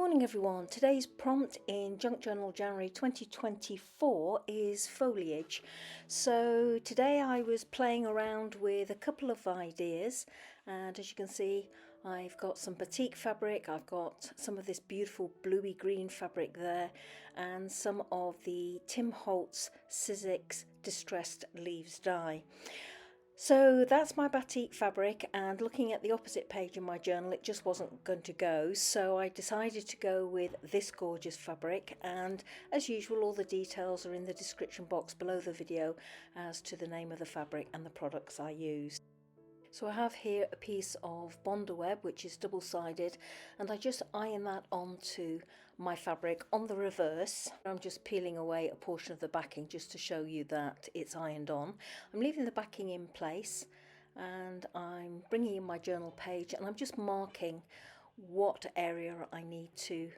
morning everyone. Today's prompt in Junk Journal January 2024 is foliage. So today I was playing around with a couple of ideas, and as you can see I've got some batik fabric, I've got some of this beautiful bluey green fabric there, and some of the Tim Holtz Sizzix Distressed Leaves dye. So that's my batik fabric, and looking at the opposite page in my journal it just wasn't going to go, so I decided to go with this gorgeous fabric, and as usual all the details are in the description box below the video as to the name of the fabric and the products I use. So I have here a piece of Bonder web which is double-sided, and I just iron that onto my fabric on the reverse. I'm just peeling away a portion of the backing just to show you that it's ironed on. I'm leaving the backing in place, and I'm bringing in my journal page, and I'm just marking what area I need to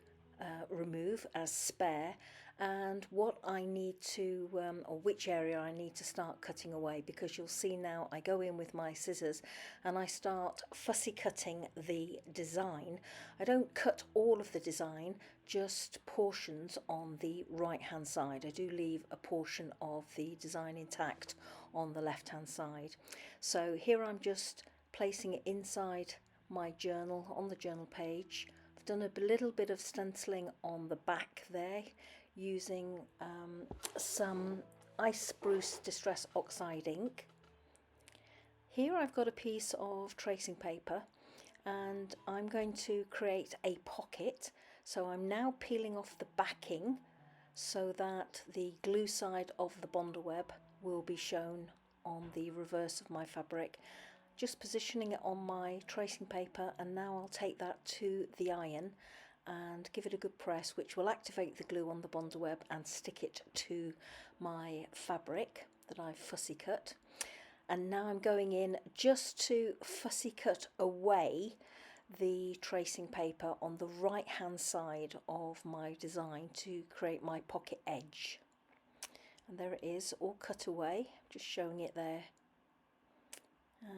remove as spare, and what I need to or which area I need to start cutting away, because you'll see now I go in with my scissors and I start fussy cutting the design. I don't cut all of the design, just portions on the right hand side. I do leave a portion of the design intact on the left hand side. So here I'm just placing it inside my journal on the journal page. I've done a little bit of stenciling on the back there using some Ice Spruce Distress Oxide ink. Here I've got a piece of tracing paper, and I'm going to create a pocket. So I'm now peeling off the backing so that the glue side of the Bonder web will be shown on the reverse of my fabric. Just positioning it on my tracing paper, and now I'll take that to the iron and give it a good press, which will activate the glue on the Bonder web and stick it to my fabric that I've fussy cut. And now I'm going in just to fussy cut away the tracing paper on the right hand side of my design to create my pocket edge. And there it is, all cut away, just showing it there.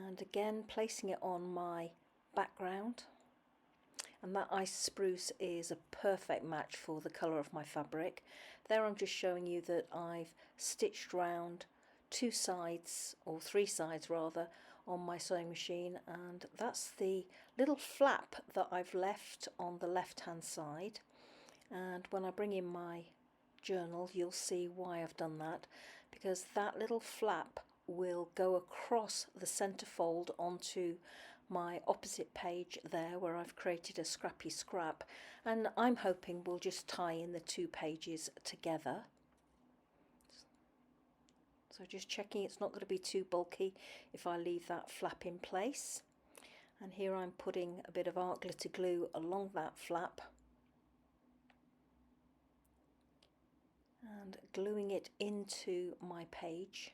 And again placing it on my background, and that ice spruce is a perfect match for the colour of my fabric. There I'm just showing you that I've stitched round two sides, or three sides rather, on my sewing machine, and that's the little flap that I've left on the left hand side. And when I bring in my journal you'll see why I've done that, because that little flap will go across the centerfold onto my opposite page there where I've created a scrappy scrap, and I'm hoping we'll just tie in the two pages together. So just checking it's not going to be too bulky if I leave that flap in place. And here I'm putting a bit of art glitter glue along that flap and gluing it into my page,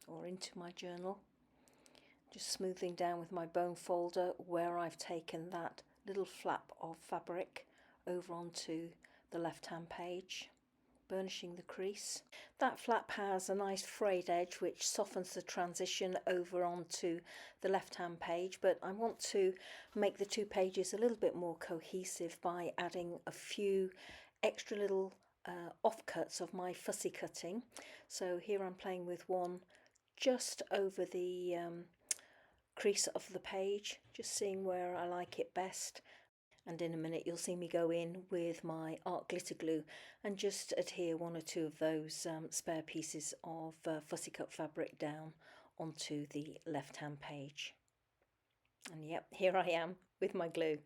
or into my journal, just smoothing down with my bone folder where I've taken that little flap of fabric over onto the left hand page, burnishing the crease. That flap has a nice frayed edge which softens the transition over onto the left hand page, but I want to make the two pages a little bit more cohesive by adding a few extra little offcuts of my fussy cutting. So here I'm playing with one just over the crease of the page, just seeing where I like it best. And in a minute you'll see me go in with my art glitter glue and just adhere one or two of those spare pieces of fussy cut fabric down onto the left hand page. And yep, here I am with my glue.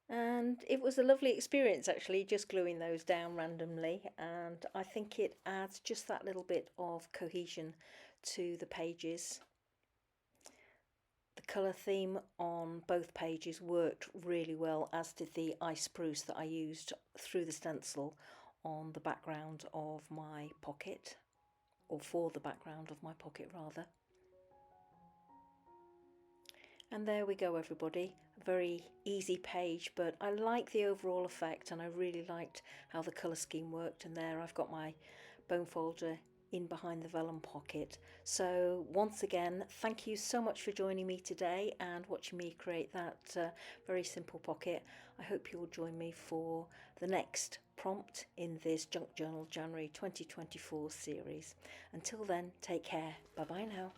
And it was a lovely experience actually, just gluing those down randomly, and I think it adds just that little bit of cohesion to the pages. The colour theme on both pages worked really well, as did the ice spruce that I used through the stencil on the background of my pocket, or for the background of my pocket rather. And there we go everybody, a very easy page, but I like the overall effect and I really liked how the colour scheme worked. And there I've got my bone folder in behind the vellum pocket. So once again, thank you so much for joining me today and watching me create that very simple pocket. I hope you'll join me for the next prompt in this Junk Journal January 2024 series. Until then, take care. Bye bye now.